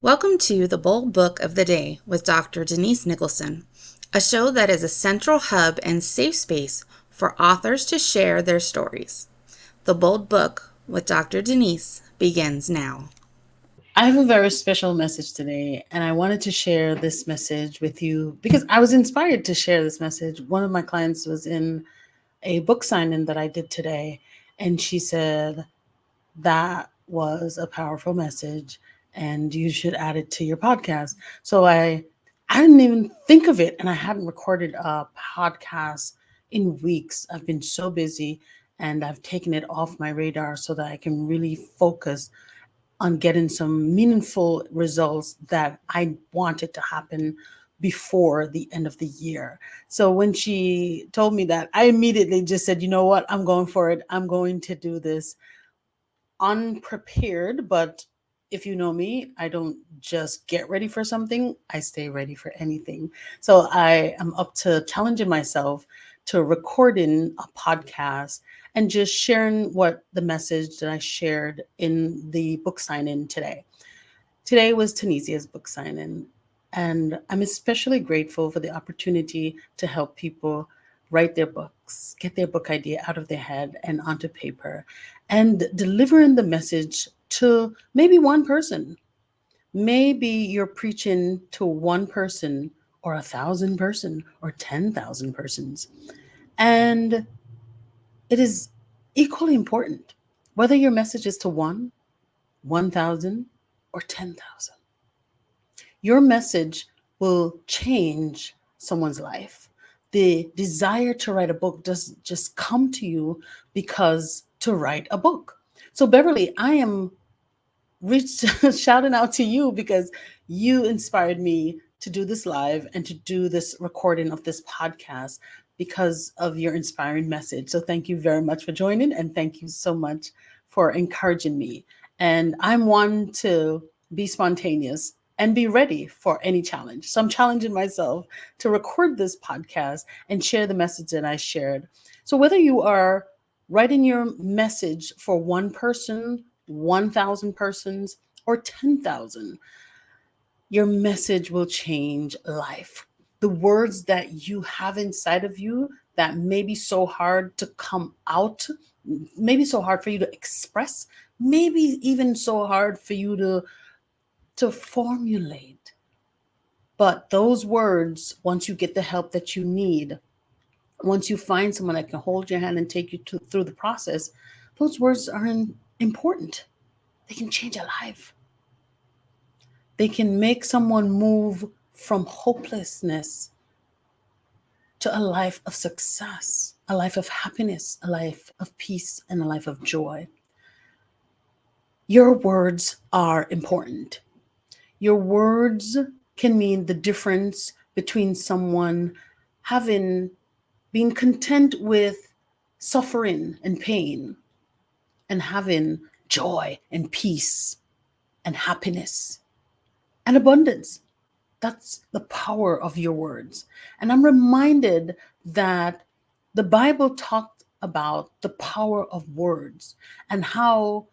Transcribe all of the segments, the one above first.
Welcome to The Bold Book of the Day with Dr. Denise Nicholson, a show that is a central hub and safe space for authors to share their stories. The Bold Book with Dr. Denise begins now. I have a very special message today, and I wanted to share this message with you because I was inspired to share this message. One of my clients was in a book signing that I did today, and she said, that was a powerful message, and you should add it to your podcast. So I didn't even think of it, and I hadn't recorded a podcast in weeks. I've been so busy, and I've taken it off my radar so that I can really focus on getting some meaningful results that I wanted to happen before the end of the year. So when she told me that, I immediately just said, you know what, I'm going for it. I'm going to do this unprepared, but if you know me, I don't just get ready for something, I stay ready for anything. So I am up to challenging myself to recording a podcast and just sharing what the message that I shared in the book signing today. Today was Tunisia's book signing, and I'm especially grateful for the opportunity to help people write their books, get their book idea out of their head and onto paper, and delivering the message to maybe one person. Maybe you're preaching to one person or 1,000 person or 10,000 persons. And it is equally important whether your message is to one, 1,000, or 10,000. Your message will change someone's life. The desire to write a book doesn't just come to you because to write a book. So, Beverly, I am shouting out to you because you inspired me to do this live and to do this recording of this podcast because of your inspiring message. So, thank you very much for joining, and thank you so much for encouraging me. And I'm one to be spontaneous and be ready for any challenge. So I'm challenging myself to record this podcast and share the message that I shared. So whether you are writing your message for one person, 1,000 persons, or 10,000, your message will change life. The words that you have inside of you that may be so hard to come out, maybe so hard for you to express, maybe even so hard for you to formulate. But those words, once you get the help that you need, once you find someone that can hold your hand and take you through the process, those words are important. They can change a life. They can make someone move from hopelessness to a life of success, a life of happiness, a life of peace, and a life of joy. Your words are important. Your words can mean the difference between someone having been content with suffering and pain and having joy and peace and happiness and abundance. That's the power of your words. And I'm reminded that the Bible talked about the power of words and how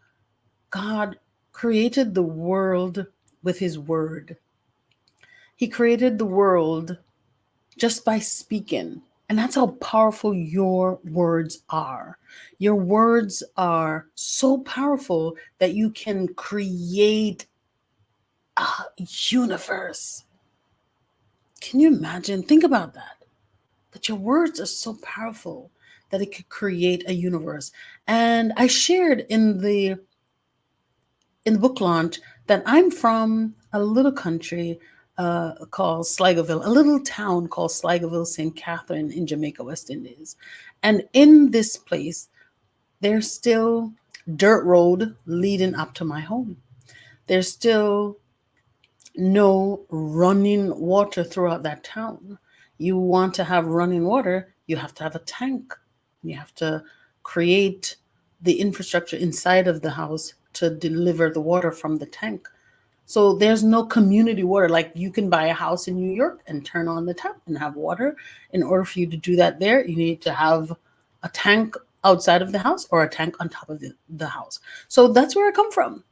God created the world with his word. He created the world just by speaking. And that's how powerful your words are. Your words are so powerful that you can create a universe. Can you imagine? Think about that. That your words are so powerful that it could create a universe. And I shared in the book launch that I'm from a little country called Sligoville, a little town called Sligoville, St. Catherine in Jamaica, West Indies. And in this place, there's still dirt road leading up to my home. There's still no running water throughout that town. You want to have running water, you have to have a tank. You have to create the infrastructure inside of the house to deliver the water from the tank. So there's no community water. Like you can buy a house in New York and turn on the tap and have water. In order for you to do that there, you need to have a tank outside of the house or a tank on top of the house. So that's where I come from.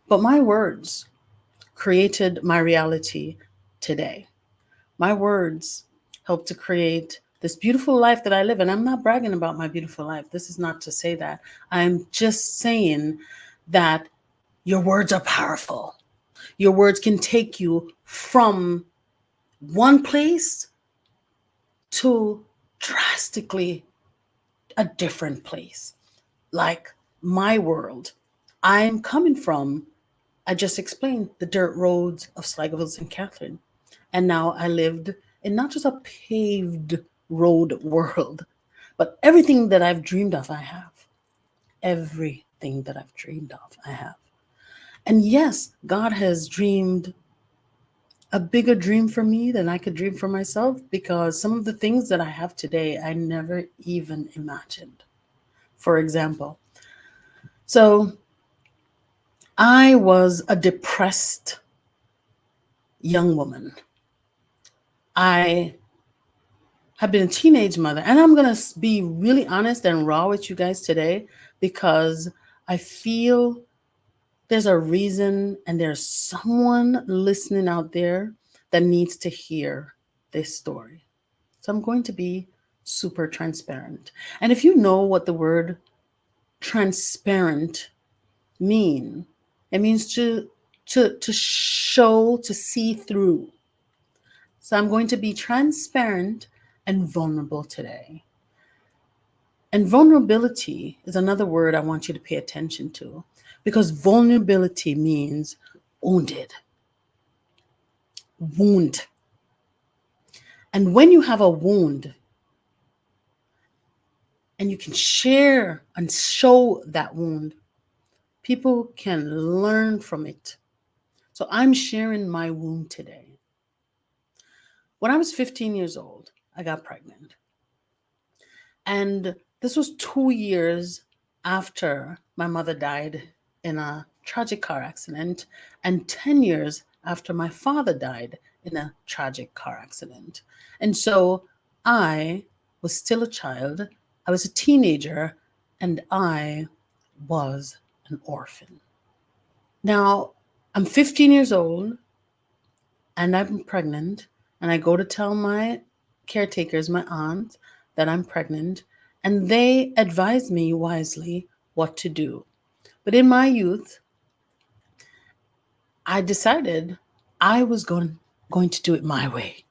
But my words created my reality today. My words help to create this beautiful life that I live. And I'm not bragging about my beautiful life. This is not to say that. I'm just saying that your words are powerful. Your words can take you from one place to drastically a different place. Like my world, I'm coming from, I just explained the dirt roads of Sligo and Catherine. And now I lived in not just a paved road world, but everything that I've dreamed of, I have. Everything that I've dreamed of, I have. And yes, God has dreamed a bigger dream for me than I could dream for myself, because some of the things that I have today, I never even imagined. For example, so I was a depressed young woman. I have been a teenage mother, and I'm going to be really honest and raw with you guys today, because I feel there's a reason and there's someone listening out there that needs to hear this story. So I'm going to be super transparent. And if you know what the word transparent mean, it means to show, to see through. So I'm going to be transparent and vulnerable today. And vulnerability is another word I want you to pay attention to, because vulnerability means wounded, wound. And when you have a wound and you can share and show that wound, people can learn from it. So I'm sharing my wound today. When I was 15 years old, I got pregnant. And this was 2 years after my mother died in a tragic car accident, and 10 years after my father died in a tragic car accident. And so I was still a child, I was a teenager, and I was an orphan. Now, I'm 15 years old and I'm pregnant, and I go to tell my caretakers, my aunt, that I'm pregnant, and they advise me wisely what to do. But in my youth, I decided I was going to do it my way.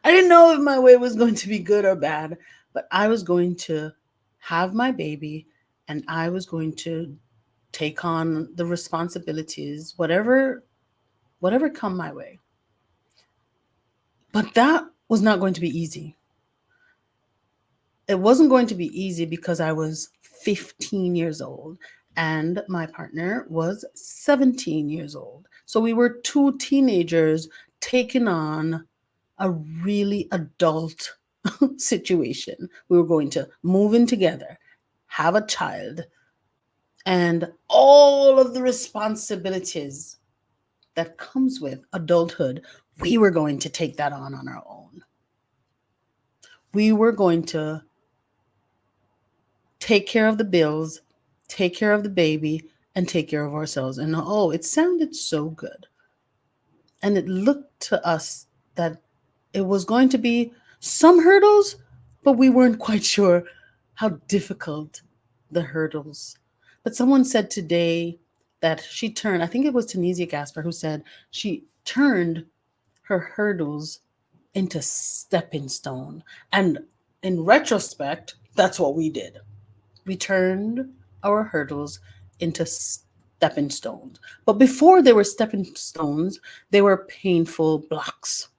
I didn't know if my way was going to be good or bad, but I was going to have my baby, and I was going to take on the responsibilities, whatever come my way. But that was not going to be easy. It wasn't going to be easy because I was 15 years old and my partner was 17 years old. So we were two teenagers taking on a really adult situation. We were going to move in together, have a child, and all of the responsibilities that comes with adulthood, we were going to take that on our own. We were going to take care of the bills, take care of the baby, and take care of ourselves. And oh, it sounded so good. And it looked to us that it was going to be some hurdles, but we weren't quite sure how difficult the hurdles. But someone said today that she turned, I think it was Tunisia Gasper who said she turned her hurdles into stepping stone. And in retrospect, that's what we did. We turned our hurdles into stepping stones. But before they were stepping stones, they were painful blocks.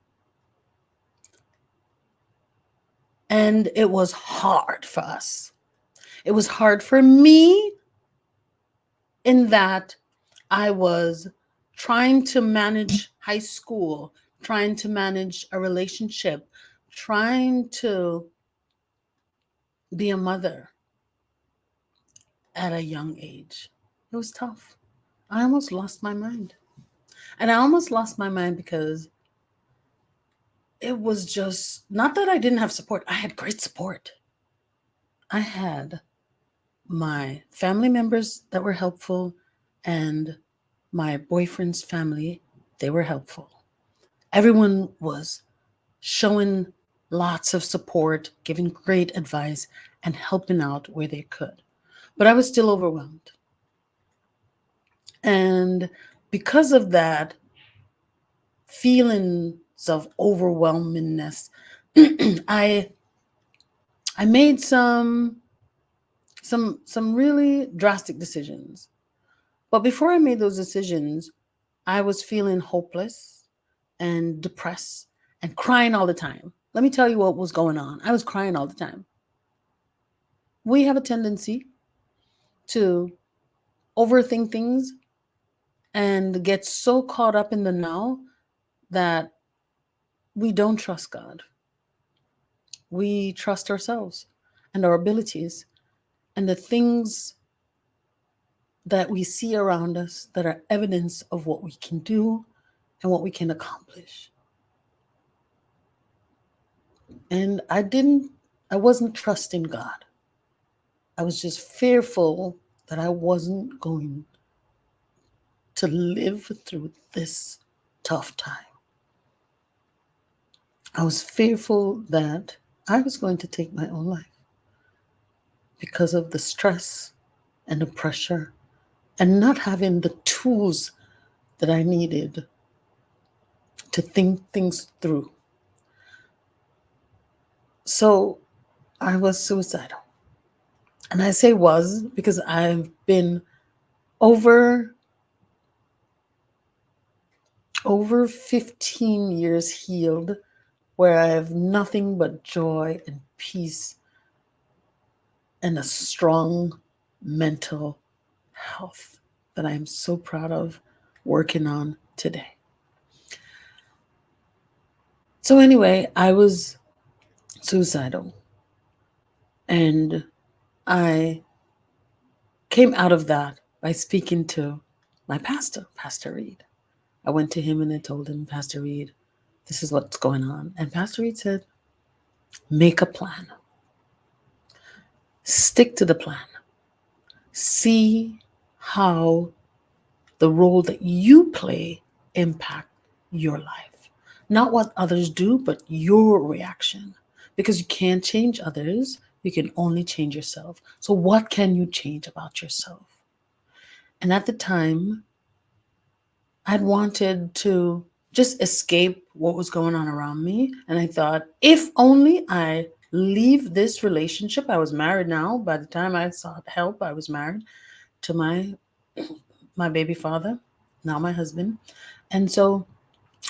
And it was hard for us. It was hard for me in that I was trying to manage high school, trying to manage a relationship, trying to be a mother at a young age. It was tough. I almost lost my mind. And I almost lost my mind because it was just not that I didn't have support. I had great support. I had my family members that were helpful, and my boyfriend's family, they were helpful. Everyone was showing lots of support, giving great advice, and helping out where they could. But I was still overwhelmed. And because of that feelings of overwhelmingness, I I made some really drastic decisions. But before I made those decisions, I was feeling hopeless and depressed and crying all the time. Let me tell you what was going on. I was crying all the time. We have a tendency to overthink things and get so caught up in the now that we don't trust God. We trust ourselves and our abilities and the things that we see around us that are evidence of what we can do and what we can accomplish. And I wasn't trusting God. I was just fearful that I wasn't going to live through this tough time. I was fearful that I was going to take my own life because of the stress and the pressure and not having the tools that I needed to think things through. So I was suicidal. And I say was because I've been over over 15 years healed where I have nothing but joy and peace and a strong mental health that I am so proud of working on today. So, anyway, I was suicidal and I came out of that by speaking to my pastor, Pastor Reed. I went to him and I told him, Pastor Reed, this is what's going on. And Pastor Reed said, make a plan, stick to the plan, see how the role that you play impact your life. Not what others do, but your reaction. Because you can't change others, you can only change yourself. So, what can you change about yourself? And at the time, I'd wanted to just escape what was going on around me. And I thought, if only I leave this relationship, I was married now. By the time I sought help, I was married to my baby father, now my husband. And so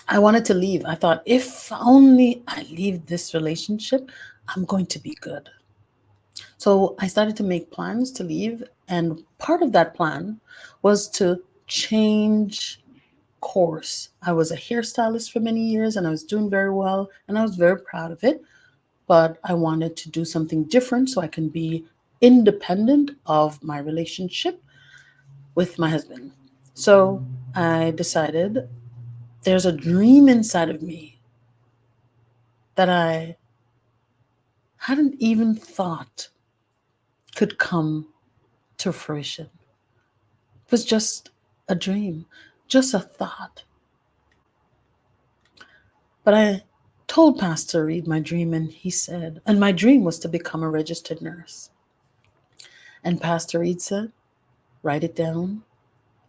I wanted to leave. I thought, if only I leave this relationship, I'm going to be good. So I started to make plans to leave. And part of that plan was to change course. I was a hairstylist for many years and I was doing very well and I was very proud of it. But I wanted to do something different so I can be independent of my relationship with my husband. So I decided there's a dream inside of me that I hadn't even thought could come to fruition. It was just a dream, just a thought. But I told Pastor Reed my dream, and he said, and my dream was to become a registered nurse. And Pastor Reed said, write it down,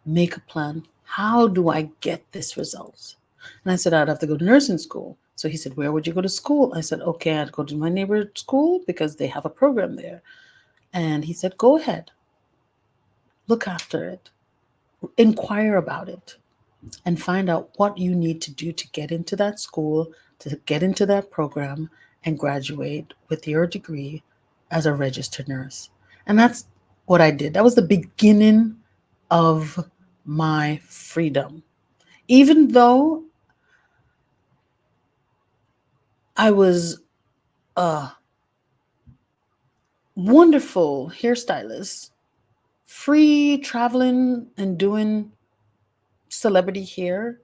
make a plan. How do I get this results? And I said, I'd have to go to nursing school. So he said, where would you go to school? I said, okay, I'd go to my neighborhood school because they have a program there. And he said, go ahead, look after it, inquire about it, and find out what you need to do to get into that school, to get into that program, and graduate with your degree as a registered nurse. And that's what I did. That was the beginning of my freedom. Even though I was a wonderful hairstylist, free traveling and doing celebrity hair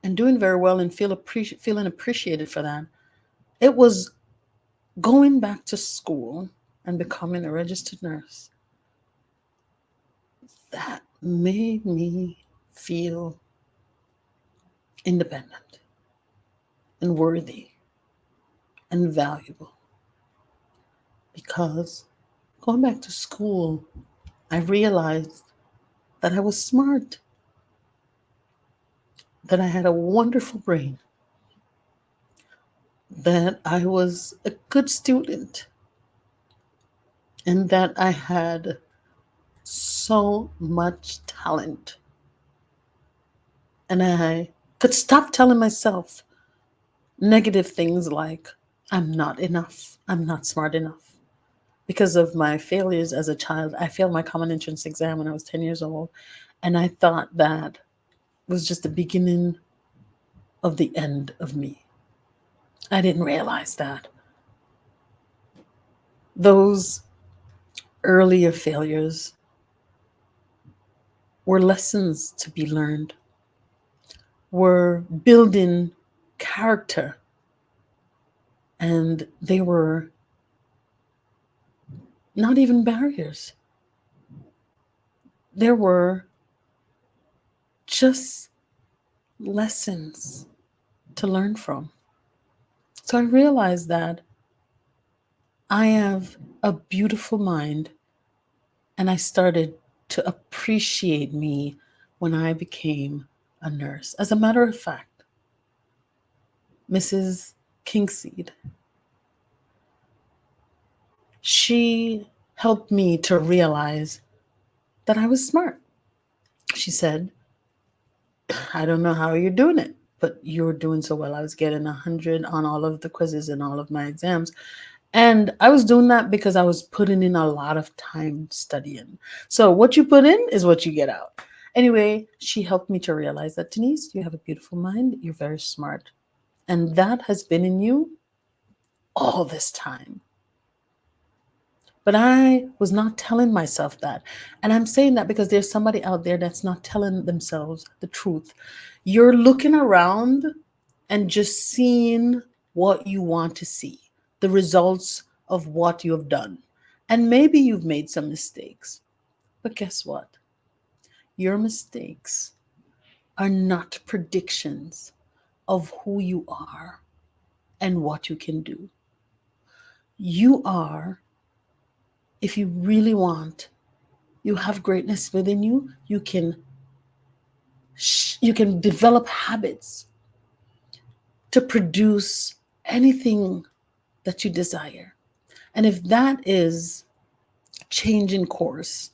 and doing very well and feeling appreciated for that. It was going back to school and becoming a registered nurse that made me feel independent and worthy and valuable because going back to school, I realized that I was smart, that I had a wonderful brain, that I was a good student, and that I had so much talent. And I could stop telling myself negative things like, I'm not enough, I'm not smart enough. Because of my failures as a child, I failed my common entrance exam when I was 10 years old. And I thought that was just the beginning of the end of me. I didn't realize that those earlier failures were lessons to be learned, were building character, and they were not even barriers. There were just lessons to learn from. So I realized that I have a beautiful mind, and I started to appreciate me when I became a nurse. As a matter of fact, Mrs. Kingseed, she helped me to realize that I was smart. She said, I don't know how you're doing it, but you're doing so well. I was getting 100 on all of the quizzes and all of my exams. And I was doing that because I was putting in a lot of time studying. So what you put in is what you get out. Anyway, she helped me to realize that, Denise, you have a beautiful mind. You're very smart. And that has been in you all this time. But I was not telling myself that. And I'm saying that because there's somebody out there that's not telling themselves the truth. You're looking around and just seeing what you want to see, the results of what you have done. And maybe you've made some mistakes. But guess what? Your mistakes are not predictions of who you are and what you can do. You are, if you really want, you have greatness within you, you can develop habits to produce anything that you desire. And if that is changing course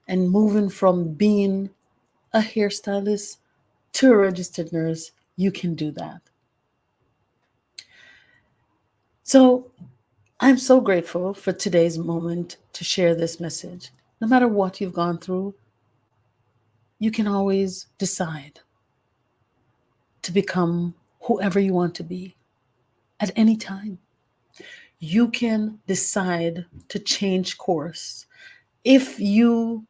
and moving from being a hairstylist to a registered nurse, you can do that. So I'm so grateful for today's moment to share this message. No matter what you've gone through, you can always decide to become whoever you want to be at any time. You can decide to change course. If you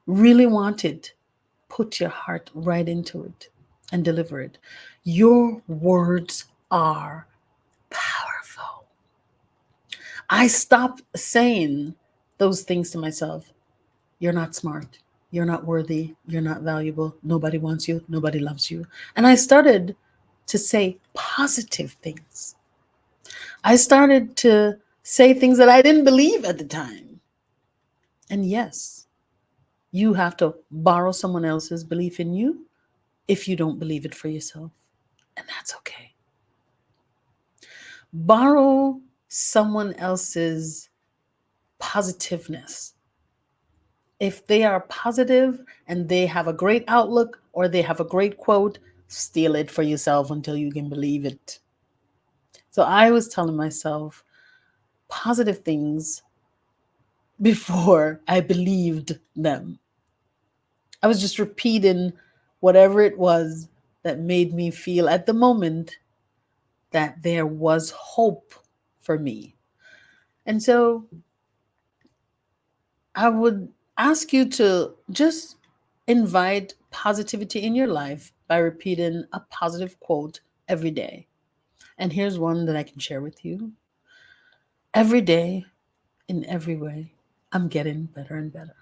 really want it, put your heart right into it and deliver it. Your words are powerful. I stopped saying those things to myself. You're not smart. You're not worthy. You're not valuable. Nobody wants you. Nobody loves you. And I started to say positive things. I started to say things that I didn't believe at the time. And yes, you have to borrow someone else's belief in you if you don't believe it for yourself. And that's okay. Borrow someone else's positiveness. If they are positive and they have a great outlook or they have a great quote, steal it for yourself until you can believe it. So I was telling myself positive things before I believed them. I was just repeating whatever it was that made me feel at the moment that there was hope for me. And so I would ask you to just invite positivity in your life by repeating a positive quote every day. And here's one that I can share with you. Every day, in every way, I'm getting better and better.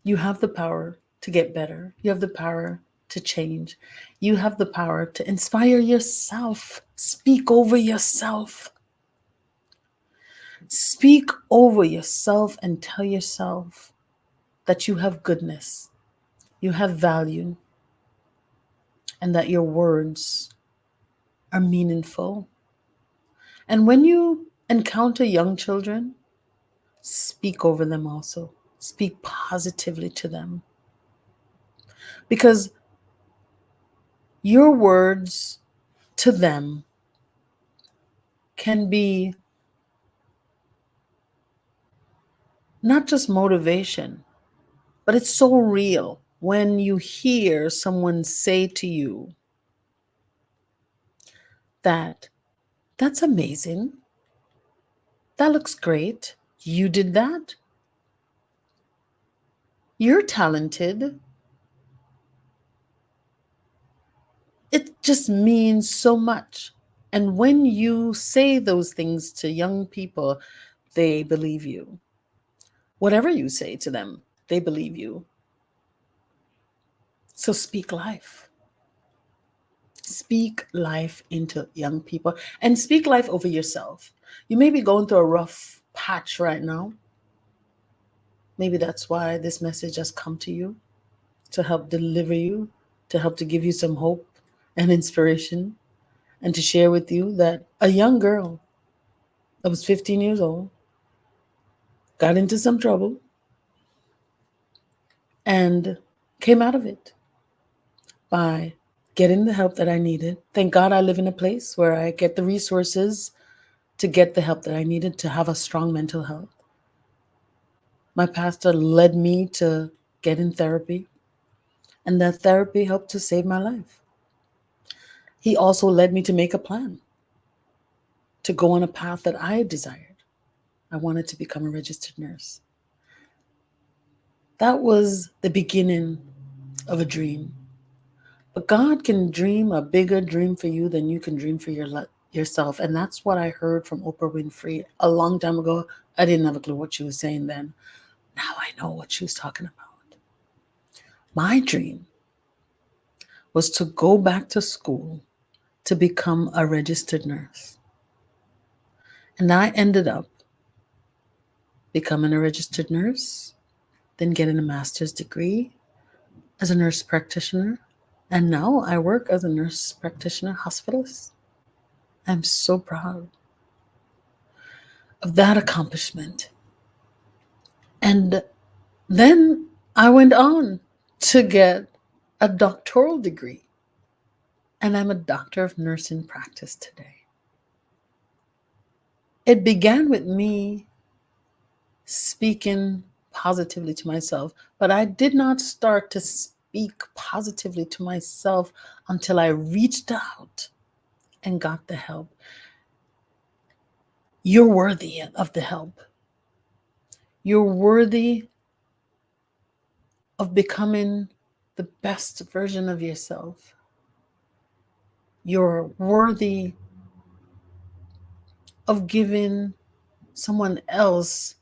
You have the power to get better. You have the power to change. You have the power to inspire yourself. Speak over yourself. Speak over yourself and tell yourself that you have goodness, you have value, and that your words are meaningful. And when you encounter young children, speak over them also. Speak positively to them. Because your words to them can be not just motivation, but it's so real when you hear someone say to you that, that's amazing. That looks great. You did that. You're talented. It just means so much. And when you say those things to young people, they believe you. Whatever you say to them, they believe you. So speak life. Speak life into young people and speak life over yourself. You may be going through a rough patch right now. Maybe that's why this message has come to you, to help deliver you, to help to give you some hope and inspiration, and to share with you that a young girl that was 15 years old got into some trouble and came out of it by getting the help that I needed. Thank God I live in a place where I get the resources to get the help that I needed to have a strong mental health. My pastor led me to get in therapy, and that therapy helped to save my life. He also led me to make a plan to go on a path that I desired. I wanted to become a registered nurse. That was the beginning of a dream. But God can dream a bigger dream for you than you can dream for yourself. And that's what I heard from Oprah Winfrey a long time ago. I didn't have a clue what she was saying then. Now I know what she was talking about. My dream was to go back to school to become a registered nurse. And I ended up becoming a registered nurse, then getting a master's degree as a nurse practitioner. And now I work as a nurse practitioner hospitalist. I'm so proud of that accomplishment. And then I went on to get a doctoral degree. And I'm a doctor of nursing practice today. It began with me speaking positively to myself, but I did not start to speak positively to myself until I reached out and got the help. You're worthy of the help. You're worthy of becoming the best version of yourself. You're worthy of giving someone else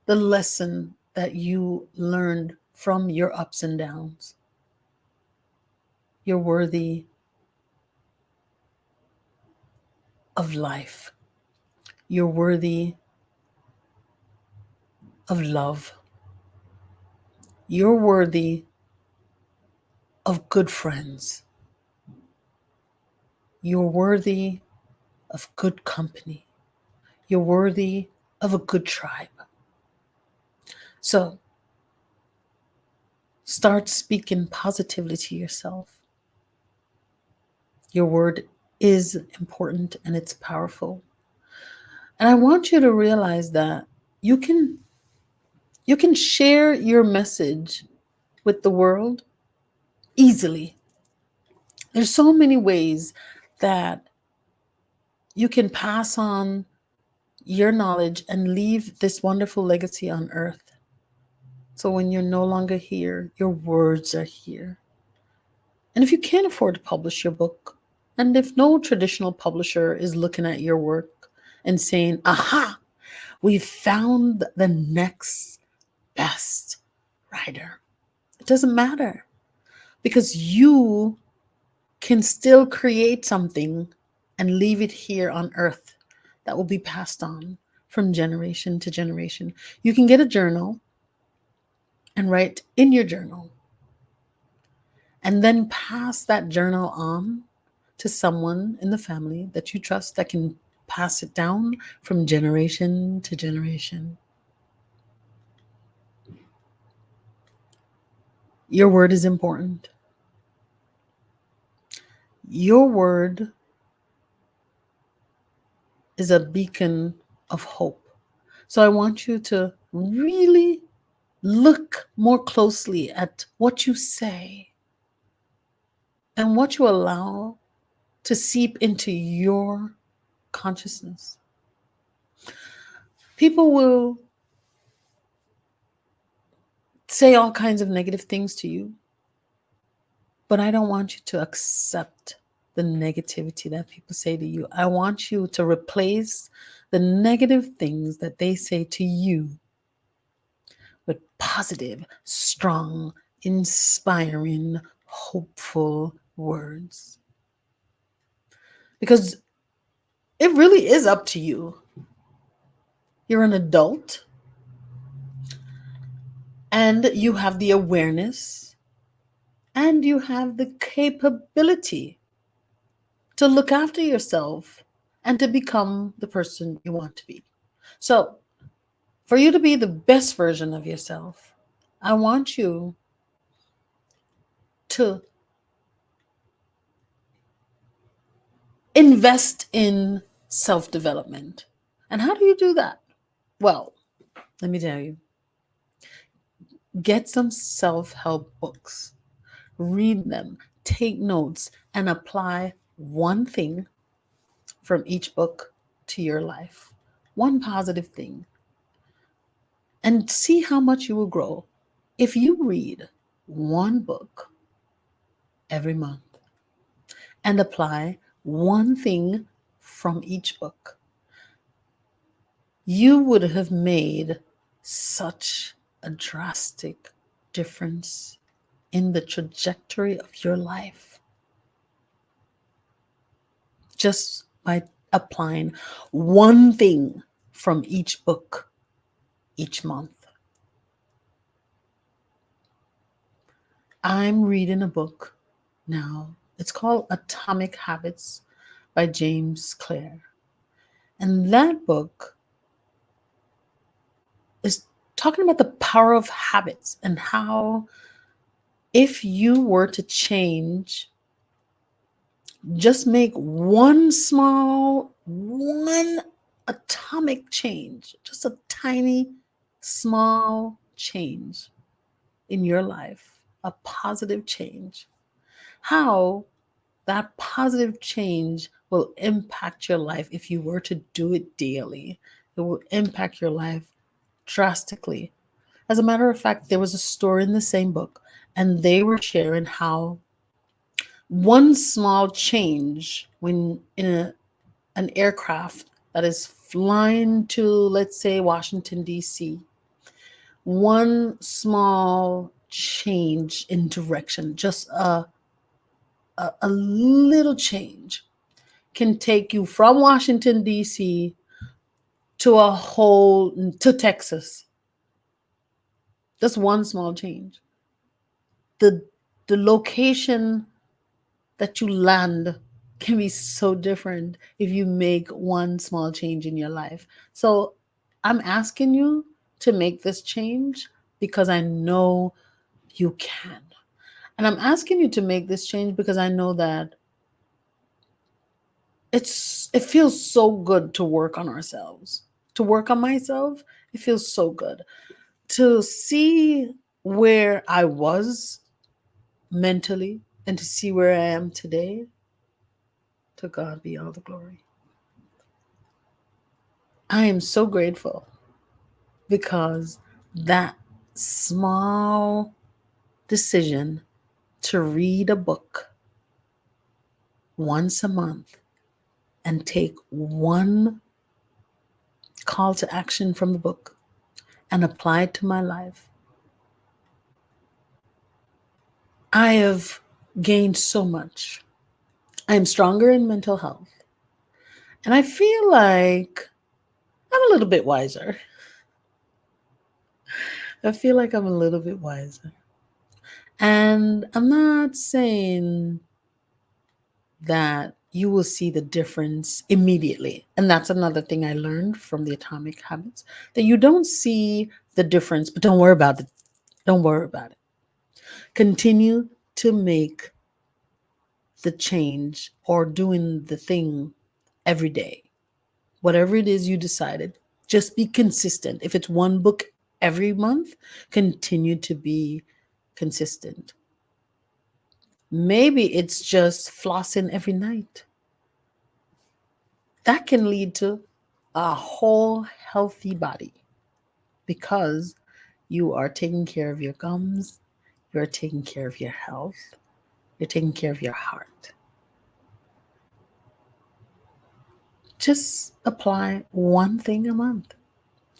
the lesson that you learned from your ups and downs. You're worthy of life. You're worthy of love. You're worthy of good friends. You're worthy of good company. You're worthy of a good tribe. So start speaking positively to yourself. Your word is important and it's powerful. And I want you to realize that you can share your message with the world easily. There's so many ways that you can pass on your knowledge and leave this wonderful legacy on earth. So when you're no longer here, your words are here. And if you can't afford to publish your book, and if no traditional publisher is looking at your work and saying, aha, we found the next best writer. It doesn't matter because you can still create something and leave it here on earth that will be passed on from generation to generation. You can get a journal and write in your journal and then pass that journal on to someone in the family that you trust that can pass it down from generation to generation. Your word is important. Your word is a beacon of hope. So I want you to really look more closely at what you say and what you allow to seep into your consciousness. People will say all kinds of negative things to you, but I don't want you to accept the negativity that people say to you. I want you to replace the negative things that they say to you with positive, strong, inspiring, hopeful words. Because it really is up to you. You're an adult and you have the awareness and you have the capability to look after yourself and to become the person you want to be. So, for you to be the best version of yourself, I want you to invest in self development. And how do you do that? Well, let me tell you, get some self help books, read them, take notes, and apply one thing from each book to your life. One positive thing. And see how much you will grow if you read one book every month and apply one thing from each book. You would have made such a drastic difference in the trajectory of your life just by applying one thing from each book each month. I'm reading a book now. It's called Atomic Habits by James Clear. And that book is talking about the power of habits and how if you were to change, just make one atomic change, just a tiny, small change in your life, a positive change, how that positive change will impact your life if you were to do it daily. It will impact your life drastically. As a matter of fact, there was a story in the same book, and they were sharing how one small change when in an aircraft that is flying to, let's say, Washington, D.C., one small change in direction, just a little change, can take you from Washington, D.C. to Texas. Just one small change. The, the location that you land can be so different if you make one small change in your life. So I'm asking you to make this change because I know you can. And I'm asking you to make this change because I know that it feels so good to work on ourselves. To work on myself, it feels so good. To see where I was mentally and to see where I am today, to God be all the glory. I am so grateful because that small decision to read a book once a month and take one call to action from the book and apply it to my life I have gained so much. I am stronger in mental health. And I feel like I'm a little bit wiser. I feel like I'm a little bit wiser. And I'm not saying that you will see the difference immediately. And that's another thing I learned from the Atomic Habits, that you don't see the difference, but don't worry about it. Don't worry about it. Continue to make the change or doing the thing every day. Whatever it is you decided, just be consistent. If it's one book every month, continue to be consistent. Maybe it's just flossing every night. That can lead to a whole healthy body because you are taking care of your gums, you're taking care of your health, you're taking care of your heart. Just apply one thing a month,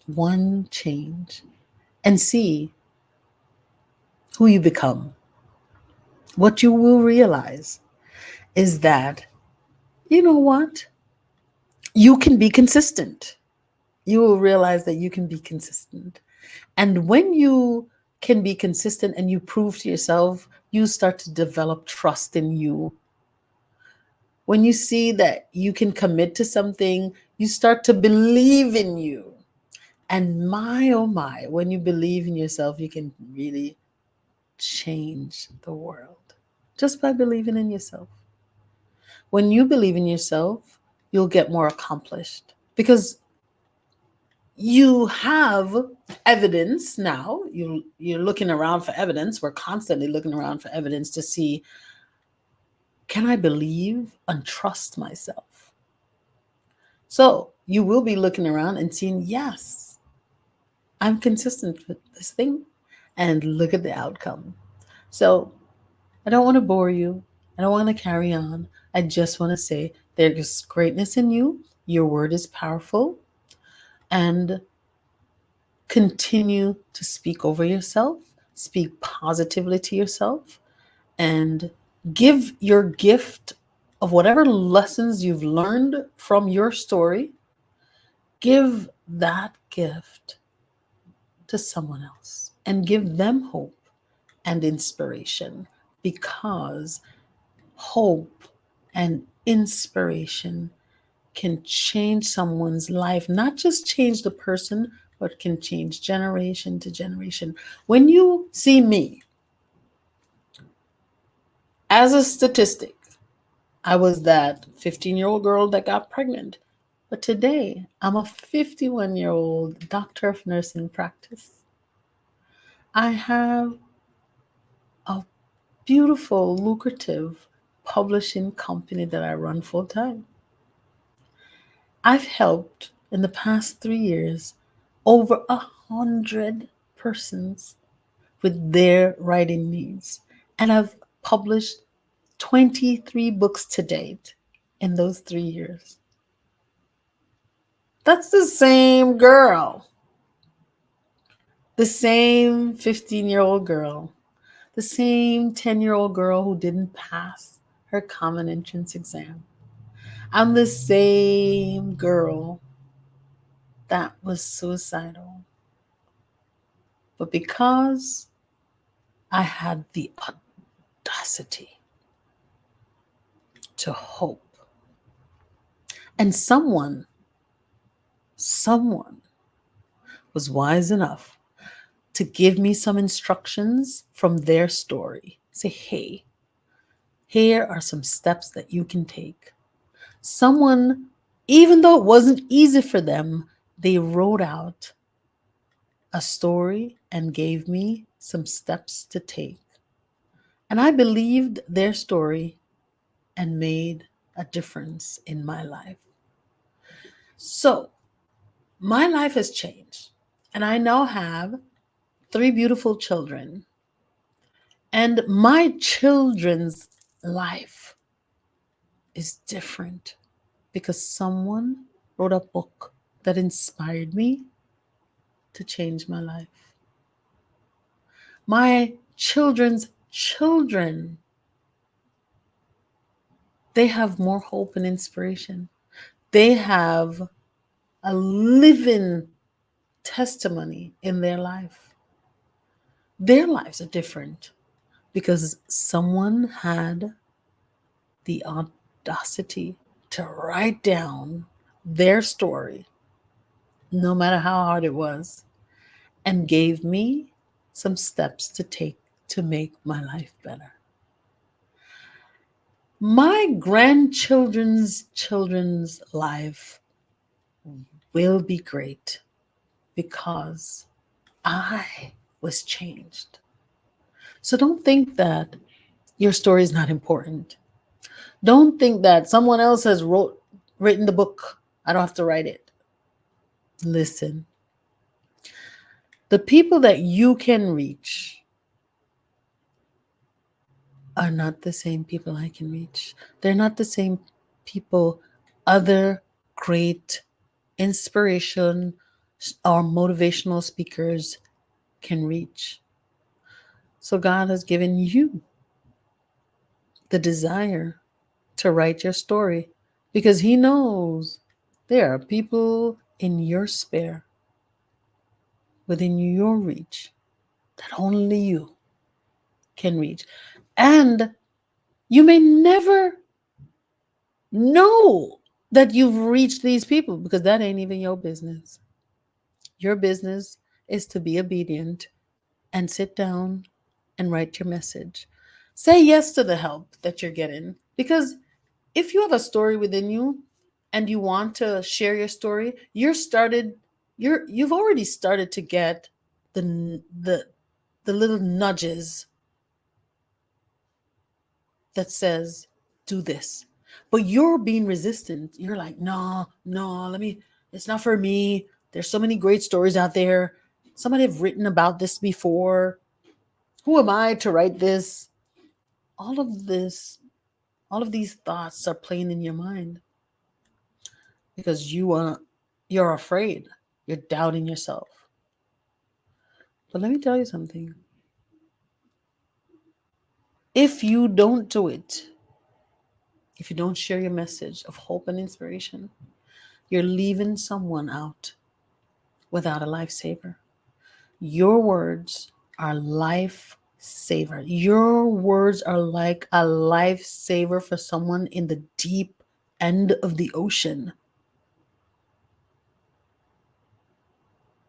one change, and see who you become. What you will realize is that, you know what? You can be consistent. You will realize that you can be consistent. And when you can be consistent and you prove to yourself, you start to develop trust in you. When you see that you can commit to something, you start to believe in you. And my, oh my, when you believe in yourself, you can really change the world just by believing in yourself. When you believe in yourself, you'll get more accomplished because you have evidence now. You're looking around for evidence. We're constantly looking around for evidence to see, can I believe and trust myself? So you will be looking around and seeing, yes, I'm consistent with this thing, and look at the outcome. So I don't want to bore you. I don't want to carry on. I just want to say there's greatness in you. Your word is powerful. And continue to speak over yourself, speak positively to yourself, and give your gift of whatever lessons you've learned from your story. Give that gift to someone else and give them hope and inspiration, because hope and inspiration can change someone's life, not just change the person, but can change generation to generation. When you see me, as a statistic, I was that 15-year-old girl that got pregnant. But today, I'm a 51-year-old doctor of nursing practice. I have a beautiful, lucrative publishing company that I run full time. I've helped in the past 3 years over 100 persons with their writing needs. And I've published 23 books to date in those 3 years. That's the same girl, the same 15-year-old girl, the same 10-year-old girl who didn't pass her common entrance exam. I'm the same girl that was suicidal. But because I had the audacity to hope, and someone was wise enough to give me some instructions from their story. Say, hey, here are some steps that you can take. Someone, even though it wasn't easy for them, they wrote out a story and gave me some steps to take. And I believed their story and made a difference in my life. So my life has changed, and I now have 3 beautiful children. And my children's life is different because someone wrote a book that inspired me to change my life. My children's Children, they have more hope and inspiration. They have a living testimony in their life. Their lives are different because someone had the audacity to write down their story, no matter how hard it was, and gave me some steps to take to make my life better. My grandchildren's children's life will be great because I was changed. So don't think that your story is not important. Don't think that someone else has written the book. I don't have to write it. Listen, the people that you can reach are not the same people I can reach. They're not the same people other great inspiration or motivational speakers can reach. So God has given you the desire to write your story because He knows there are people in your sphere, within your reach, that only you can reach. And you may never know that you've reached these people because that ain't even your business. Your business is to be obedient and sit down and write your message. Say yes to the help that you're getting because if you have a story within you and you want to share your story, you've already started to get the the little nudges that says do this. But you're being resistant. You're like, no, no, it's not for me. There's so many great stories out there. Somebody have written about this before. Who am I to write this? All of this, all of these thoughts are playing in your mind because you're afraid. You're doubting yourself. But let me tell you something. If you don't do it, if you don't share your message of hope and inspiration, you're leaving someone out without a lifesaver. Your words are lifesaver. Your words are like a lifesaver for someone in the deep end of the ocean.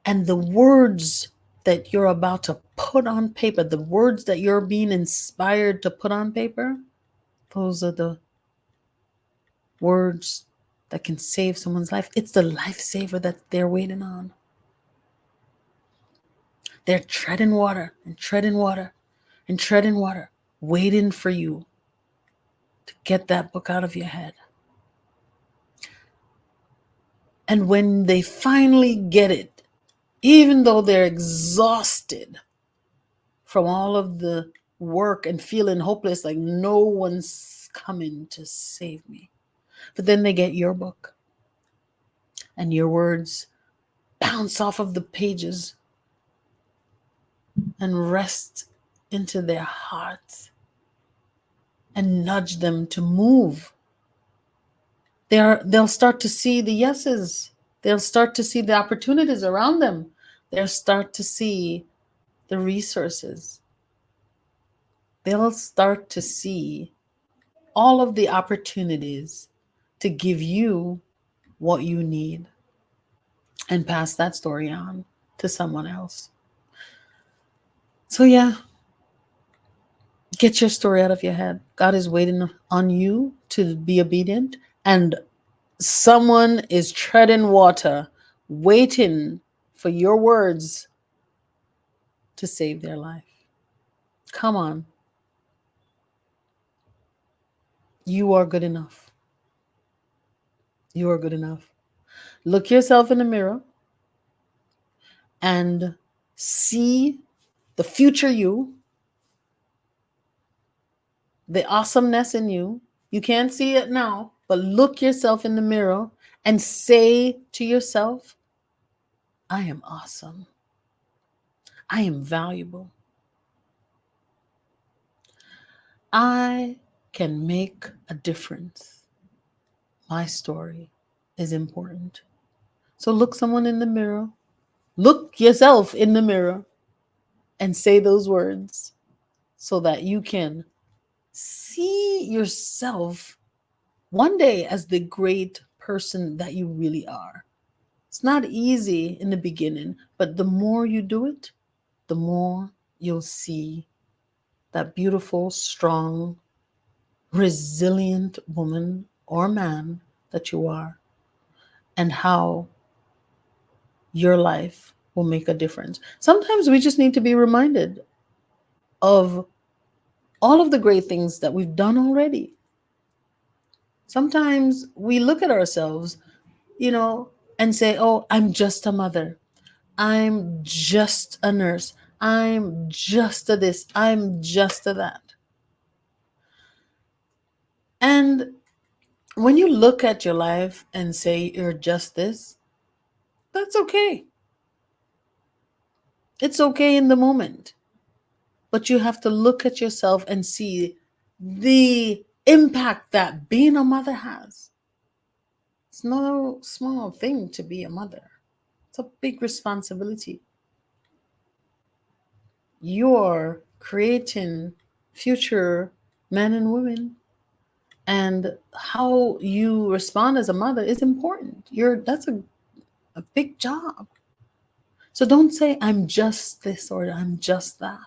And the words that you're about to put on paper, the words that you're being inspired to put on paper, those are the words that can save someone's life. It's the lifesaver that they're waiting on. They're treading water and treading water and treading water, waiting for you to get that book out of your head. And when they finally get it, even though they're exhausted from all of the work and feeling hopeless, like no one's coming to save me, but then they get your book and your words bounce off of the pages and rest into their hearts and nudge them to move. They'll start to see the yeses. They'll start to see the opportunities around them. They'll start to see the resources. They'll start to see all of the opportunities to give you what you need and pass that story on to someone else. So, yeah, get your story out of your head. God is waiting on you to be obedient, and someone is treading water, waiting for your words to save their life. Come on. You are good enough. You are good enough. Look yourself in the mirror and see the future you, the awesomeness in you. You can't see it now, but look yourself in the mirror and say to yourself, I am awesome. I am valuable. I can make a difference. My story is important. So look someone in the mirror, look yourself in the mirror, and say those words so that you can see yourself one day as the great person that you really are. It's not easy in the beginning, but the more you do it, the more you'll see that beautiful, strong, resilient woman or man that you are, and how your life will make a difference. Sometimes we just need to be reminded of all of the great things that we've done already. Sometimes we look at ourselves, and say, oh, I'm just a mother. I'm just a nurse. I'm just a this. I'm just a that. And when you look at your life and say you're just this, that's okay. It's okay in the moment. But you have to look at yourself and see the impact that being a mother has. It's no small thing to be a mother, it's a big responsibility. You're creating future men and women, and how you respond as a mother is important. That's a big job. So don't say I'm just this or I'm just that.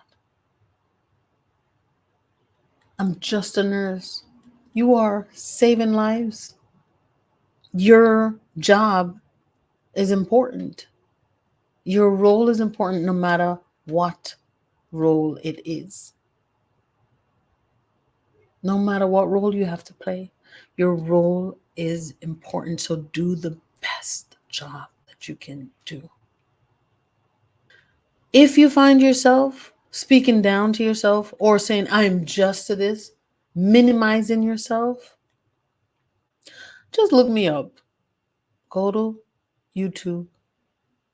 I'm just a nurse. You are saving lives. Your job is important. Your role is important no matter what role it is. No matter what role you have to play, your role is important. So do the best job that you can do. If you find yourself speaking down to yourself or saying, I'm just to this, minimizing yourself, just look me up. Go to YouTube,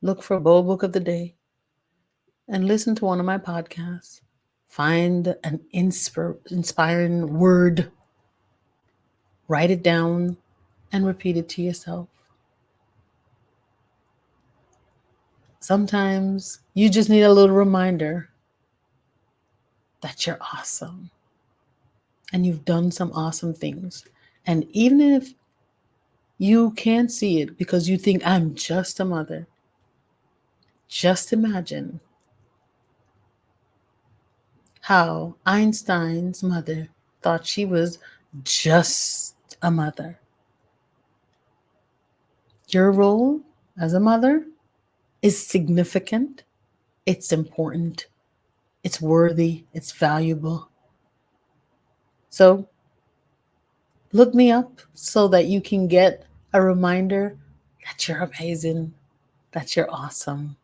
look for Bold Book of the Day, and listen to one of my podcasts. Find an inspiring word, write it down, and repeat it to yourself. Sometimes you just need a little reminder that you're awesome and you've done some awesome things. And even if you can't see it because you think I'm just a mother, just imagine how Einstein's mother thought she was just a mother. Your role as a mother is significant, it's important, it's worthy, it's valuable. So look me up so that you can get a reminder that you're amazing, that you're awesome,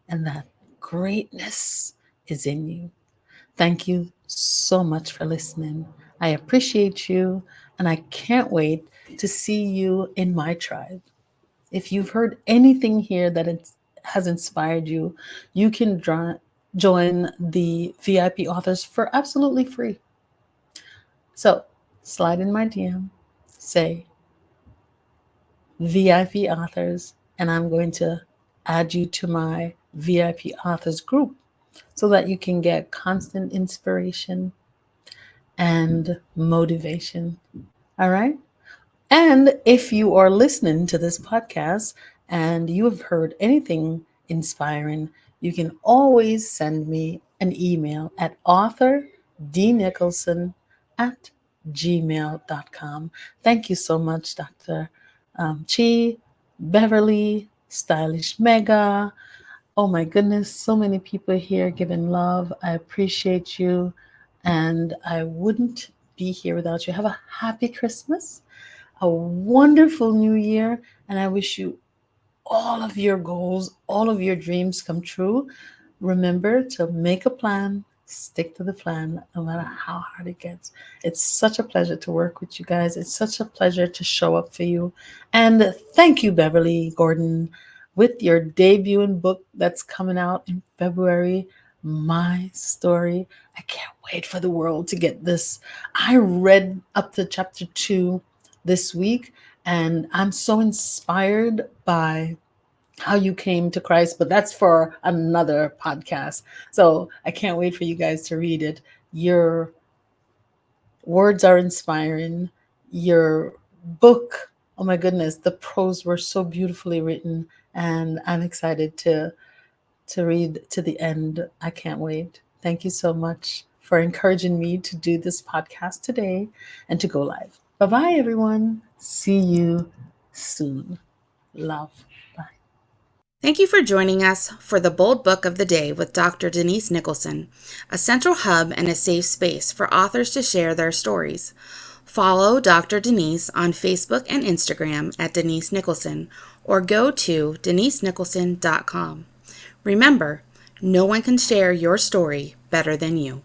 and that greatness is in you. Thank you so much for listening. I appreciate you, and I can't wait to see you in my tribe. If you've heard anything here that has inspired you, you can join the VIP authors for absolutely free. So slide in my DM, say VIP authors, and I'm going to add you to my VIP authors group so that you can get constant inspiration and motivation. All right. And if you are listening to this podcast and you have heard anything inspiring, you can always send me an email at authordnicholson at gmail.com. Thank you so much, Dr. Chi, Beverly, Stylish Mega. Oh my goodness, so many people here giving love. I appreciate you, and I wouldn't be here without you. Have a happy Christmas, a wonderful new year, and I wish you all of your goals, all of your dreams come true. Remember to make a plan, stick to the plan, no matter how hard it gets. It's such a pleasure to work with you guys. It's such a pleasure to show up for you. And thank you, Beverly Gordon, with your debuting book that's coming out in February. my story. I can't wait for the world to get this. I read up to chapter 2 this week, and I'm so inspired by how you came to Christ, but that's for another podcast. So I can't wait for you guys to read it. Your words are inspiring. Your book, oh my goodness, the prose were so beautifully written, and I'm excited to read to the end. I can't wait. Thank you so much for encouraging me to do this podcast today and to go live. Bye bye, everyone. See you soon. Love. Bye. Thank you for joining us for the Bold Book of the Day with Dr. Denise Nicholson, a central hub and a safe space for authors to share their stories. Follow Dr. Denise on Facebook and Instagram at Denise Nicholson, or go to denisenicholson.com. Remember, no one can share your story better than you.